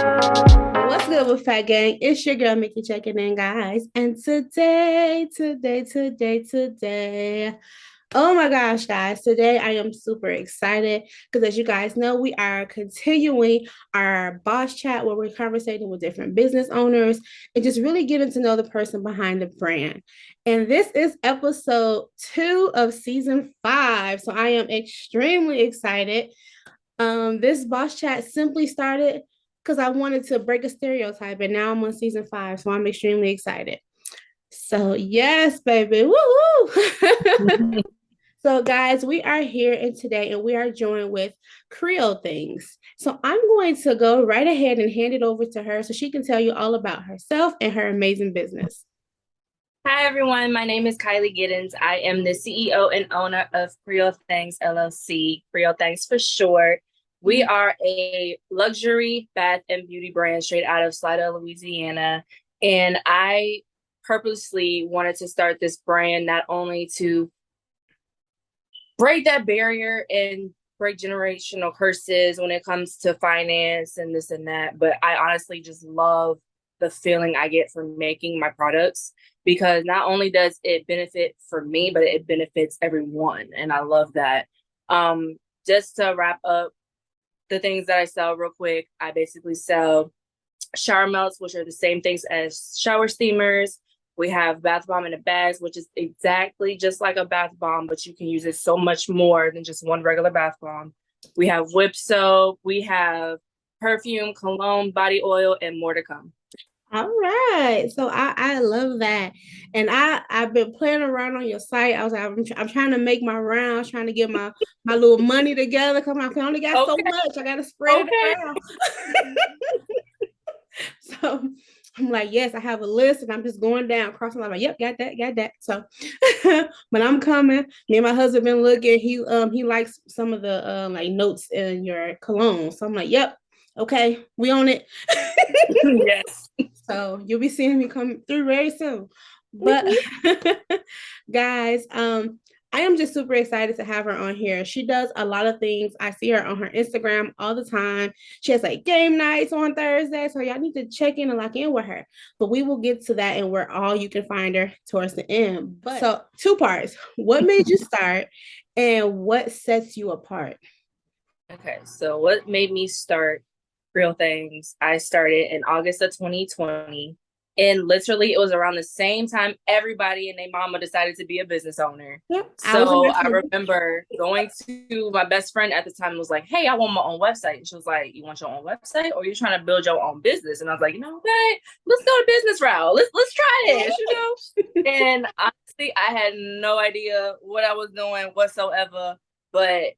What's good with Fat Gang? It's your girl Mikki checking in, guys. And today, oh my gosh, guys, today I am super excited because as you guys know, we are continuing our boss chat where we're conversating with different business owners and just really getting to know the person behind the brand. And this is episode 2 of season 5. So I am extremely excited. This boss chat simply started because I wanted to break a stereotype, and now I'm on season 5, so I'm extremely excited. So yes, baby, woo! So guys, we are here and today, and we are joined with Creole Thangz. So I'm going to go right ahead and hand it over to her so she can tell you all about herself and her amazing business. Hi, everyone. My name is Kylie Giddens. I am the CEO and owner of Creole Thangz LLC, Creole Thangz for short. We are a luxury bath and beauty brand straight out of Slidell, Louisiana. And I purposely wanted to start this brand not only to break that barrier and break generational curses when it comes to finance and this and that, but I honestly just love the feeling I get from making my products, because not only does it benefit for me, but it benefits everyone. And I love that. Just to wrap up the things that I sell real quick, I basically sell shower melts, which are the same things as shower steamers. We have bath bomb in a bag, which is exactly just like a bath bomb, but you can use it so much more than just one regular bath bomb. We have whip soap, we have perfume, cologne, body oil, and more to come. All right. So I love that. And I've been playing around on your site. I was like, I'm trying to make my rounds, trying to get my little money together because I only got so much. I gotta spread it around. So I'm like, yes, I have a list and I'm just going down, crossing like, yep, got that. So but I'm coming. Me and my husband been looking. He likes some of the like notes in your cologne. So I'm like, yep, okay, we on it. Yes. So you'll be seeing me come through very soon. But guys, I am just super excited to have her on here. She does a lot of things. I see her on her Instagram all the time. She has like game nights on Thursday. So y'all need to check in and lock in with her. But we will get to that and where all you can find her towards the end. But so 2 parts. What made you start and what sets you apart? Okay, so what made me start Creole Thangz? I started in August of 2020. And literally, it was around the same time everybody and their mama decided to be a business owner. Yep, so I remember going to my best friend at the time and was like, hey, I want my own website. And she was like, you want your own website or you're trying to build your own business? And I was like, you know what? Let's go to business route. Let's try this, you know? And honestly, I had no idea what I was doing whatsoever. But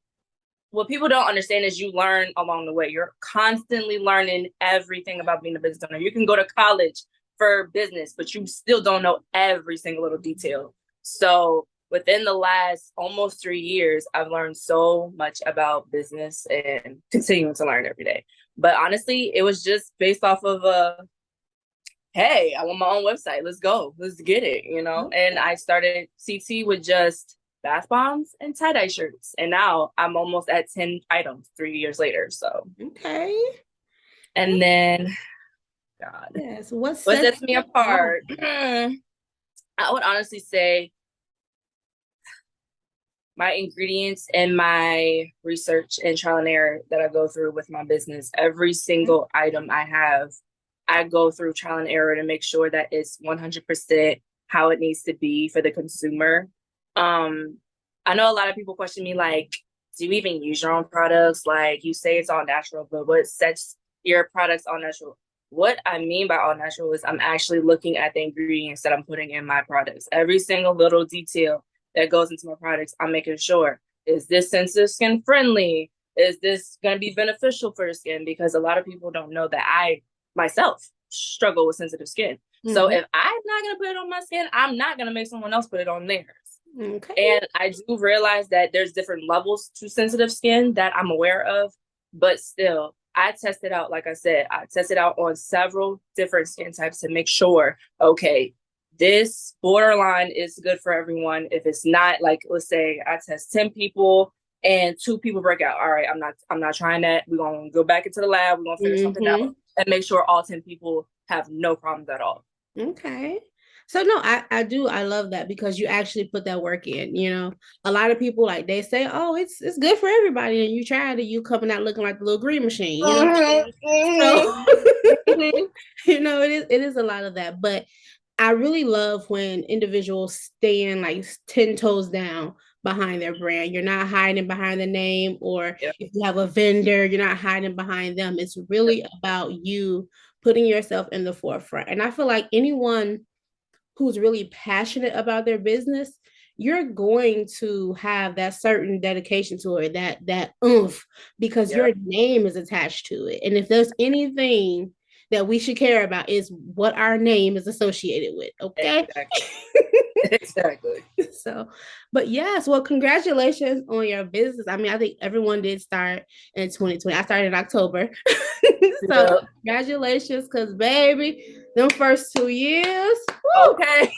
what people don't understand is you learn along the way. You're constantly learning everything about being a business owner. You can go to college for business, but you still don't know every single little detail. So within the last almost 3 years, I've learned so much about business and continuing to learn every day. But honestly, it was just based off of hey, I want my own website. Let's go. Let's get it, you know? And I started CT with just bath bombs and tie-dye shirts. And now I'm almost at 10 items 3 years later. So okay. And then God. Yes. What sets me apart? I would honestly say my ingredients and my research and trial and error that I go through with my business. Every single item I have, I go through trial and error to make sure that it's 100% how it needs to be for the consumer. I know a lot of people question me like, do you even use your own products? Like you say it's all natural, but what sets your products all natural? What I mean by all natural is I'm actually looking at the ingredients that I'm putting in my products. Every single little detail that goes into my products, I'm making sure, is this sensitive skin friendly? Is this going to be beneficial for your skin? Because a lot of people don't know that I myself struggle with sensitive skin. Mm-hmm. So if I'm not going to put it on my skin, I'm not going to make someone else put it on theirs. Okay. And I do realize that there's different levels to sensitive skin that I'm aware of, but still, I tested out, like I said, I tested out on several different skin types to make sure, okay, this borderline is good for everyone. If it's not, like, let's say I test 10 people and 2 people break out. All right, I'm not trying that. We're going to go back into the lab. We're going to figure something out. and make sure all 10 people have no problems at all. Okay. So no, I love that because you actually put that work in, you know. A lot of people like they say, oh, it's good for everybody, and you try it, and you coming out looking like the little green machine, you know. So you know, it is a lot of that. But I really love when individuals stand like 10 toes down behind their brand. You're not hiding behind the name, or Yep. if you have a vendor, you're not hiding behind them. It's really about you putting yourself in the forefront. And I feel like anyone who's really passionate about their business, you're going to have that certain dedication to it, that oomph, because Yep. your name is attached to it. And if there's anything that we should care about is what our name is associated with. Okay. Exactly. So, but yes, well, congratulations on your business. I mean, I think everyone did start in 2020. I started in October. So, congratulations, because baby, them first 2 years. Woo, okay.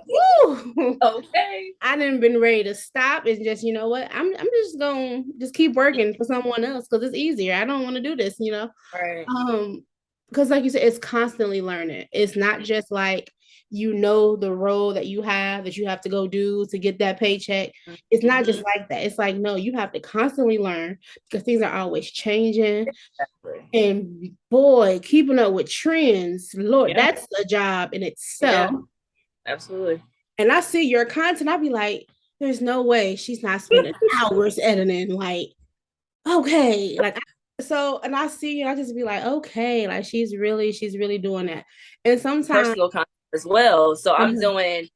Woo, okay. I didn't been ready to stop and just, you know what, I'm just gonna just keep working for someone else because it's easier. I don't want to do this, you know. Right. Because like you said, it's constantly learning. It's not just like you know the role that you have to go do to get that paycheck. It's not just like that. It's like, no, you have to constantly learn because things are always changing. Exactly. And boy, keeping up with trends, Lord, that's a job in itself. Yeah, absolutely. And I see your content, I'll be like, there's no way she's not spending hours editing. Like, okay, like so, and I see you, I just be like, okay, like she's really doing that. And sometimes personal content as well. So I'm doing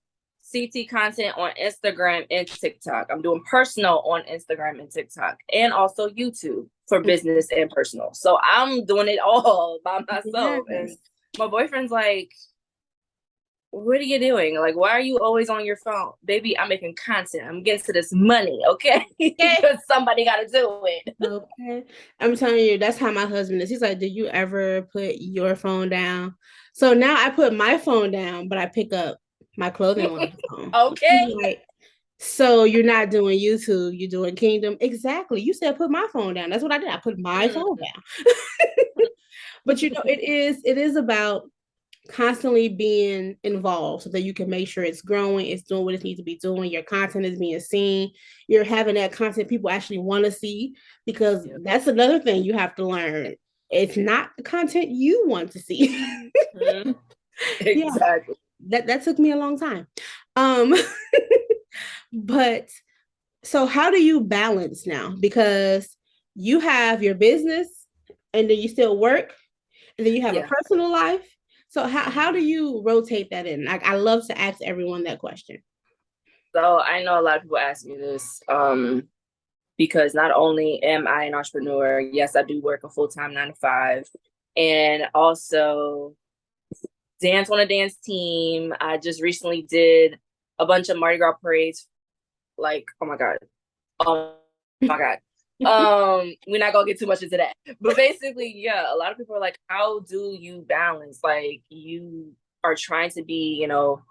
CT content on Instagram and TikTok. I'm doing personal on Instagram and TikTok, and also YouTube for business and personal. So I'm doing it all by myself. Yes. And my boyfriend's like, what are you doing? Like, why are you always on your phone? Baby, I'm making content. I'm getting to this money, okay? Because somebody got to do it. Okay. I'm telling you, that's how my husband is. He's like, do you ever put your phone down? So now I put my phone down, but I pick up my clothing on the phone. Okay. Like, so you're not doing YouTube, you're doing Kingdom. Exactly. You said put my phone down. That's what I did. I put my phone down. But you know, it is about constantly being involved so that you can make sure it's growing, it's doing what it needs to be doing, your content is being seen, you're having that content people actually want to see, because that's another thing you have to learn. It's not the content you want to see. Exactly. Yeah, that took me a long time. But so how do you balance now? Because you have your business and then you still work and then you have a personal life. So how do you rotate that in? Like, I love to ask everyone that question. So I know a lot of people ask me this because not only am I an entrepreneur, yes, I do work a full-time 9 to 5, and also dance on a dance team. I just recently did a bunch of Mardi Gras parades. Like, oh my God. We're not gonna get too much into that, but basically, yeah, a lot of people are like, how do you balance, like, you are trying to be, you know,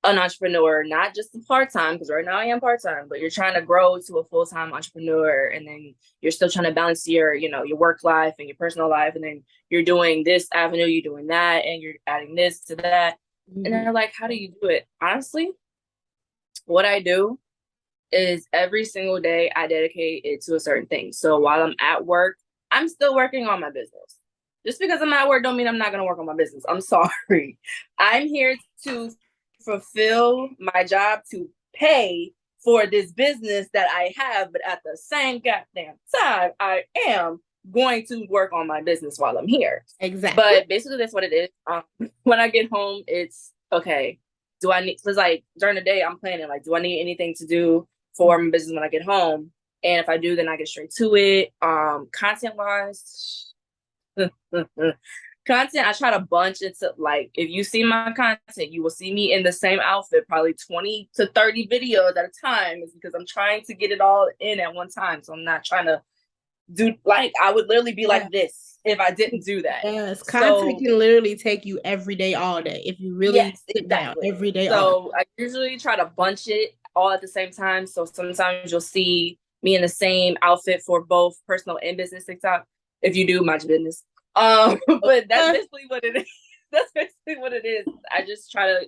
an entrepreneur, not just a part-time, because right now I am part-time, but you're trying to grow to a full-time entrepreneur, and then you're still trying to balance your, you know, your work life and your personal life, and then you're doing this avenue, you're doing that, and you're adding this to that. And they're like, how do you do it? Honestly, what I do is every single day I dedicate it to a certain thing. So while I'm at work, I'm still working on my business. Just because I'm at work don't mean I'm not going to work on my business. I'm sorry. I'm here to fulfill my job, to pay for this business that I have, but at the same goddamn time, I am going to work on my business while I'm here. Exactly. But basically that's what it is. When I get home, it's okay. Do I need, because like during the day I'm planning, like, do I need anything to do for my business when I get home? And if I do, then I get straight to it. Content wise, content, I try to bunch into, like, if you see my content, you will see me in the same outfit, probably 20 to 30 videos at a time. Is because I'm trying to get it all in at one time. So I'm not trying to do, like, I would literally be like this if I didn't do that. Yes, content can literally take you every day, all day, if you really sit down every day. So I usually try to bunch it all at the same time. So sometimes you'll see me in the same outfit for both personal and business TikTok. If you do, mind your business. But that's basically what it is. That's basically what it is. I just try to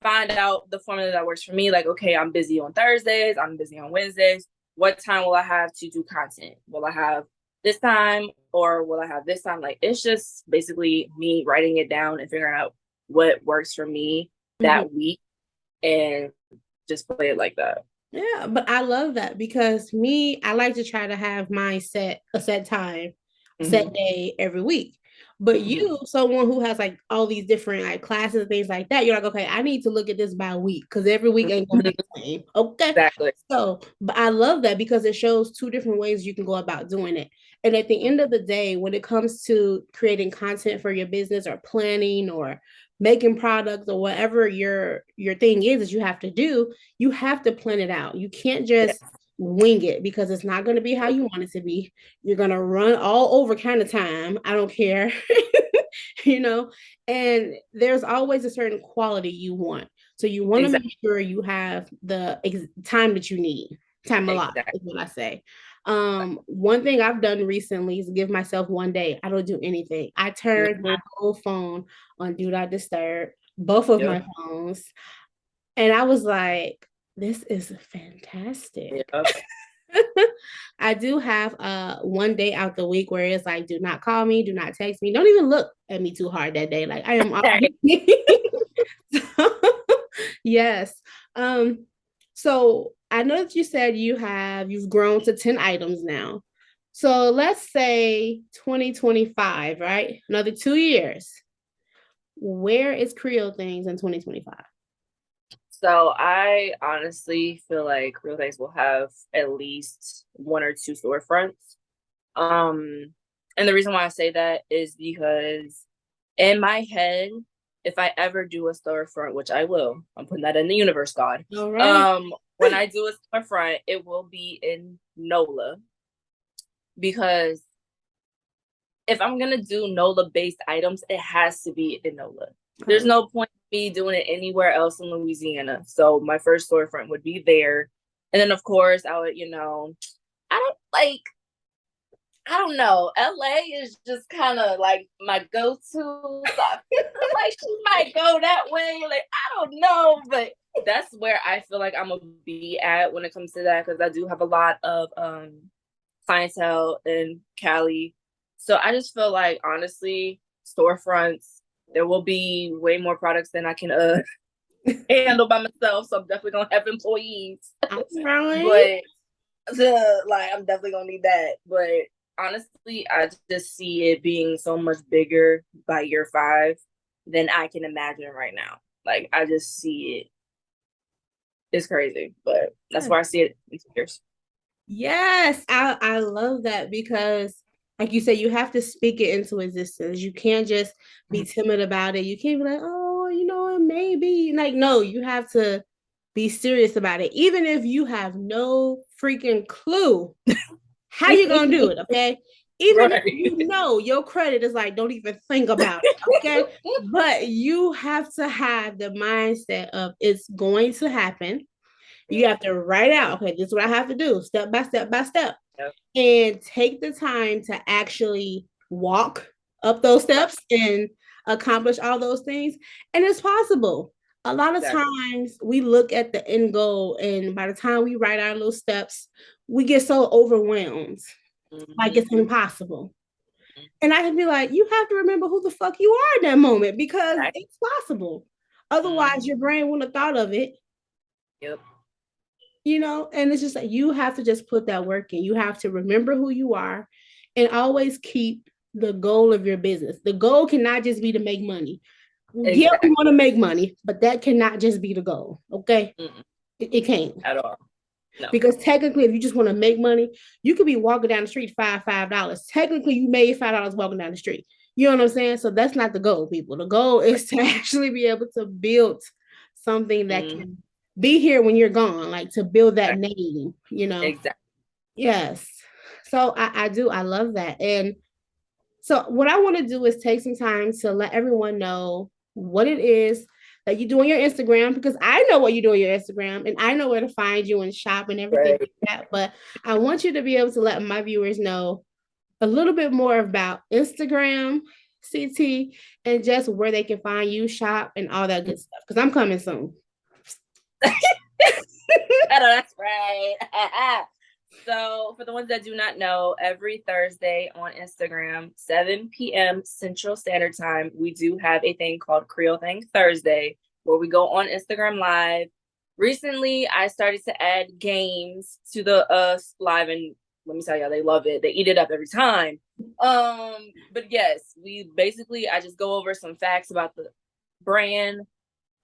find out the formula that works for me. Like, okay, I'm busy on Thursdays, I'm busy on Wednesdays. What time will I have to do content? Will I have this time or will I have this time? Like, it's just basically me writing it down and figuring out what works for me that week and just play it like that. Yeah, but I love that because me, I like to try to have mine set a set time, set day every week. But you, someone who has like all these different like classes and things like that, you're like, okay, I need to look at this by week because every week ain't gonna be the same. Okay. Exactly. So, but I love that because it shows two different ways you can go about doing it. And at the end of the day, when it comes to creating content for your business or planning or making products or whatever your thing is that you have to do, you have to plan it out. You can't just wing it because it's not going to be how you want it to be. You're going to run all over kind of time. I don't care. you know, and there's always a certain quality you want. So you want to make sure you have the time that you need. Time a lot is what I say. One thing I've done recently is give myself one day. I don't do anything. I turned my whole phone on do not disturb, both of my phones. And I was like, this is fantastic. I do have one day out the week where it's like, do not call me, do not text me, don't even look at me too hard that day. Like I am yes. So I know that you said you've grown to 10 items now. So let's say 2025, right? Another 2 years. Where is Creole Thangz in 2025? So I honestly feel like Creole Thangz will have at least 1 or 2 storefronts. And the reason why I say that is because in my head, if I ever do a storefront, which I will, I'm putting that in the universe, God. All right. When I do a storefront, it will be in NOLA. Because if I'm gonna do NOLA-based items, it has to be in NOLA. There's no point in me doing it anywhere else in Louisiana. So my first storefront would be there. And then of course I would, I don't know. LA is just kind of like my go-to. So I feel like she might go that way. Like, I don't know, but that's where I feel like I'm gonna be at when it comes to that, because I do have a lot of clientele in Cali. So I just feel like honestly, storefronts, there will be way more products than I can handle by myself. So I'm definitely gonna have employees. Right. But I'm definitely gonna need that. But honestly, I just see it being so much bigger by year 5 than I can imagine right now. Like I just see it. It's crazy, but that's where I see it in 2 years. Yes, I love that because like you said, you have to speak it into existence. You can't just be timid about it. You can't be like, oh, it may be. Like, no, you have to be serious about it. Even if you have no freaking clue how you gonna do it, okay? Even if your credit is like, don't even think about it, okay? But you have to have the mindset of it's going to happen. You have to write out, okay, this is what I have to do, step by step by step. And take the time to actually walk up those steps and accomplish all those things. And it's possible. A lot of times we look at the end goal, and by the time we write our little steps, we get so overwhelmed, like it's impossible. And I can be like, you have to remember who the fuck you are in that moment because it's possible. Otherwise, your brain wouldn't have thought of it. And it's just like you have to just put that work in. You have to remember who you are and always keep the goal of your business. The goal cannot just be to make money. Yeah, we want to make money, but that cannot just be the goal. Okay. It can't at all. No. Because technically, if you just want to make money, you could be walking down the street $5. Technically, you made $5 walking down the street. You know what I'm saying? So that's not the goal, people. The goal is to actually be able to build something that can be here when you're gone, like to build that name, Exactly. Yes. So I love that. And so what I want to do is take some time to let everyone know what it is that you do on your Instagram, because I know what you do on your Instagram and I know where to find you and shop and everything like that. But I want you to be able to let my viewers know a little bit more about Instagram, CT, and just where they can find you, shop, and all that good stuff. Because I'm coming soon. I know that's right. So for the ones that do not know, every Thursday on Instagram, 7 p.m. Central Standard Time, we do have a thing called Creole Thing Thursday, where we go on Instagram Live. Recently, I started to add games to the live, and let me tell y'all, they love it. They eat it up every time. But yes, I just go over some facts about the brand,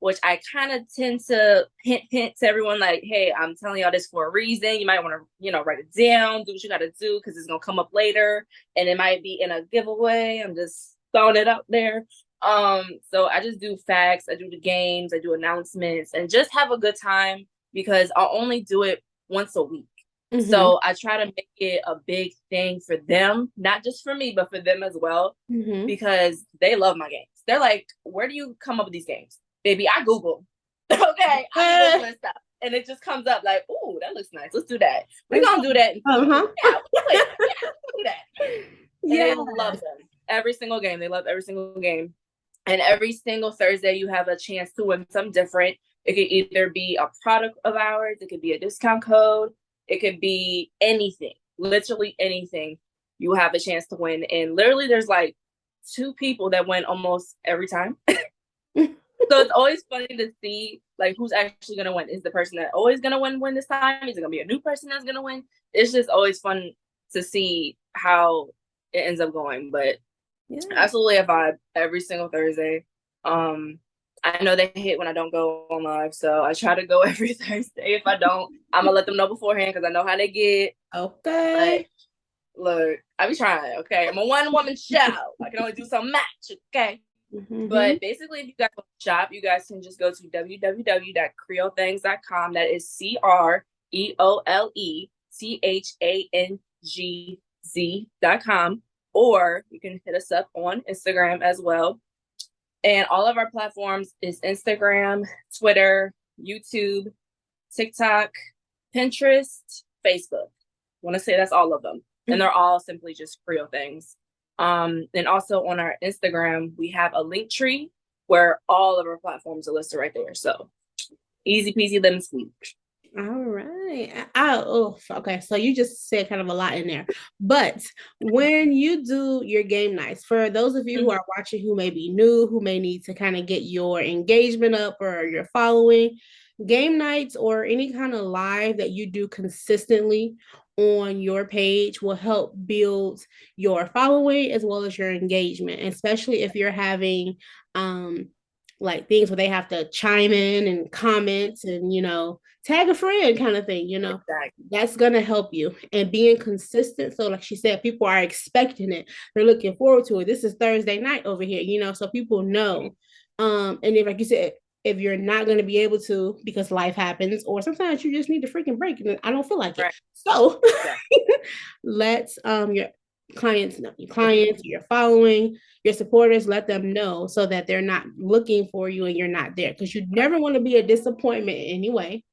which I kind of tend to hint to everyone like, hey, I'm telling y'all this for a reason. You might want to, write it down, do what you got to do because it's going to come up later and it might be in a giveaway. I'm just throwing it out there. So I just do facts, I do the games, I do announcements, and just have a good time because I'll only do it once a week. Mm-hmm. So I try to make it a big thing for them, not just for me, but for them as well, because they love my games. They're like, where do you come up with these games? Baby, I Google. Okay, I Google and stuff. And it just comes up like, ooh, that looks nice. Let's do that. We're going to do that. Yeah, we'll do that. And they love them. Every single game. They love every single game. And every single Thursday, you have a chance to win something different. It could either be a product of ours. It could be a discount code. It could be anything. Literally anything. You have a chance to win. And literally, there's like 2 people that win almost every time. So it's always funny to see like who's actually gonna win. Is the person that always gonna win this time? Is it gonna be a new person that's gonna win? It's just always fun to see how it ends up going. But absolutely a vibe every single Thursday. I know they hate when I don't go on live, so I try to go every Thursday. If I don't, I'm gonna let them know beforehand because I know how they get. Okay. But, look, I be trying. Okay, I'm a one-woman show. I can only do so much. Okay. Mm-hmm. But basically, if you guys want to shop, you guys can just go to www.creolethangs.com. That is CreoleThangz.com. Or you can hit us up on Instagram as well. And all of our platforms is Instagram, Twitter, YouTube, TikTok, Pinterest, Facebook. I want to say that's all of them. And they're all simply just Creole Things. And also on our Instagram, we have a link tree where all of our platforms are listed right there. So easy peasy lemon squeeze. All right. Okay. So you just said kind of a lot in there. But when you do your game nights, for those of you who are watching who may be new, who may need to kind of get your engagement up or your following, game nights or any kind of live that you do consistently on your page will help build your following as well as your engagement, especially if you're having like things where they have to chime in and comment and tag a friend kind of thing. Exactly. That's gonna help you. And being consistent, so like she said, people are expecting it, they're looking forward to it. This is Thursday night over here, so people know. And if, like you said, if you're not going to be able to because life happens, or sometimes you just need a freaking break and I don't feel like it. So let your clients know, your following, your supporters, let them know so that they're not looking for you and you're not there, because you never want to be a disappointment anyway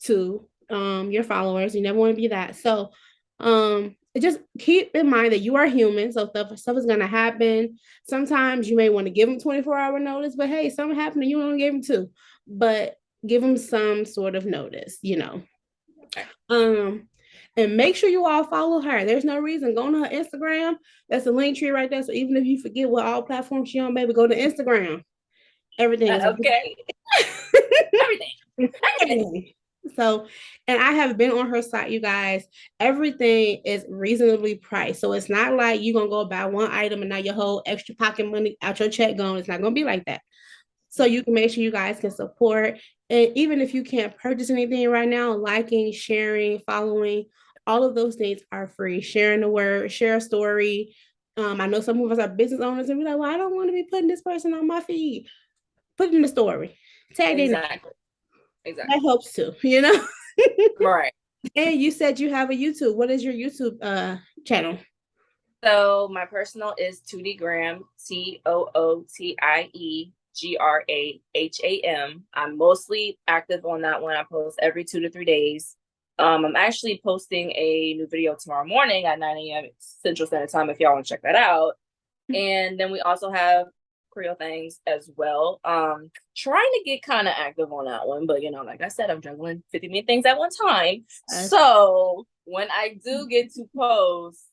to your followers. You never want to be that. So just keep in mind that you are human, so stuff is going to happen. Sometimes you may want to give them 24-hour notice, but hey, something happened and you only gave them 2, but give them some sort of notice. And make sure you all follow her. There's no reason. Go on her Instagram. That's a link tree right there. So even if you forget what all platforms she's on, baby, go to Instagram. Everything is okay. Everything. So, and I have been on her site, you guys. Everything is reasonably priced. So it's not like you're going to go buy one item and now your whole extra pocket money out your check gone. It's not going to be like that. So you can make sure you guys can support. And even if you can't purchase anything right now, liking, sharing, following, all of those things are free. Sharing the word, share a story. I know some of us are business owners and we're like, well, I don't want to be putting this person on my feed. Put it in the story. Tag it. Exactly. That helps too, Right. And you said you have a YouTube. What is your YouTube channel? So my personal is Tootie Graham, TOOTIEGRAHAM. I'm mostly active on that one. I post every 2 to 3 days. I'm actually posting a new video tomorrow morning at 9 a.m. Central Standard Time if y'all want to check that out. And then we also have Creole Thangz as well. Trying to get kind of active on that one, but like I said, I'm juggling 50 million things at one time. So when I do get to post,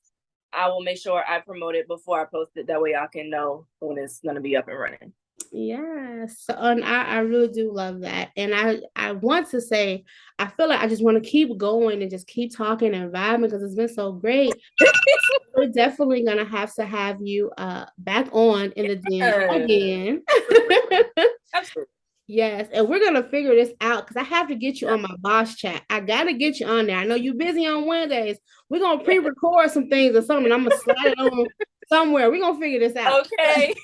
I will make sure I promote it before I post it. That way y'all can know when it's going to be up and running. Yes. And I really do love that. And I want to say, I feel like I just want to keep going and just keep talking and vibing because it's been so great. We're definitely gonna have to have you back on in the den again. Absolutely. Yes, and we're gonna figure this out because I have to get you on my boss chat. I gotta get you on there. I know you're busy on Wednesdays. We're gonna pre-record some things or something. I'm gonna slide it on somewhere. We're gonna figure this out. Okay.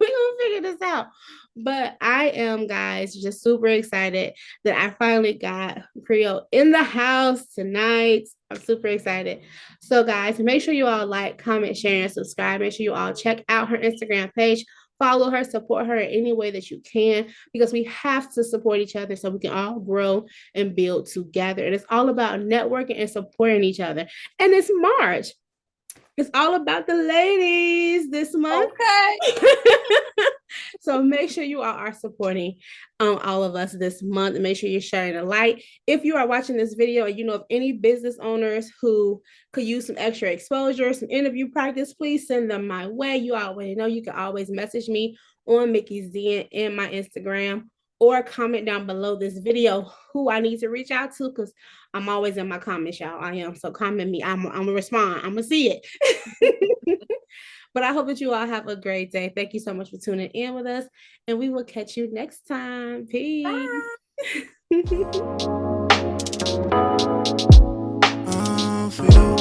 We're gonna figure this out. But I am, guys, just super excited that I finally got Creole in the house tonight. I'm super excited. So, guys, make sure you all like, comment, share, and subscribe. Make sure you all check out her Instagram page. Follow her, support her in any way that you can, because we have to support each other so we can all grow and build together. And it's all about networking and supporting each other. And it's March. It's all about the ladies this month. Okay. So make sure you all are supporting all of us this month, and make sure you're sharing a light. If you are watching this video and you know of any business owners who could use some extra exposure, some interview practice, please send them my way. You already know you can always message me on Mikki's Den and my Instagram, or comment down below this video who I need to reach out to, because I'm always in my comments, y'all. I am. So comment me. I'm going to respond. I'm going to see it. But I hope that you all have a great day. Thank you so much for tuning in with us, and we will catch you next time. Peace. For you.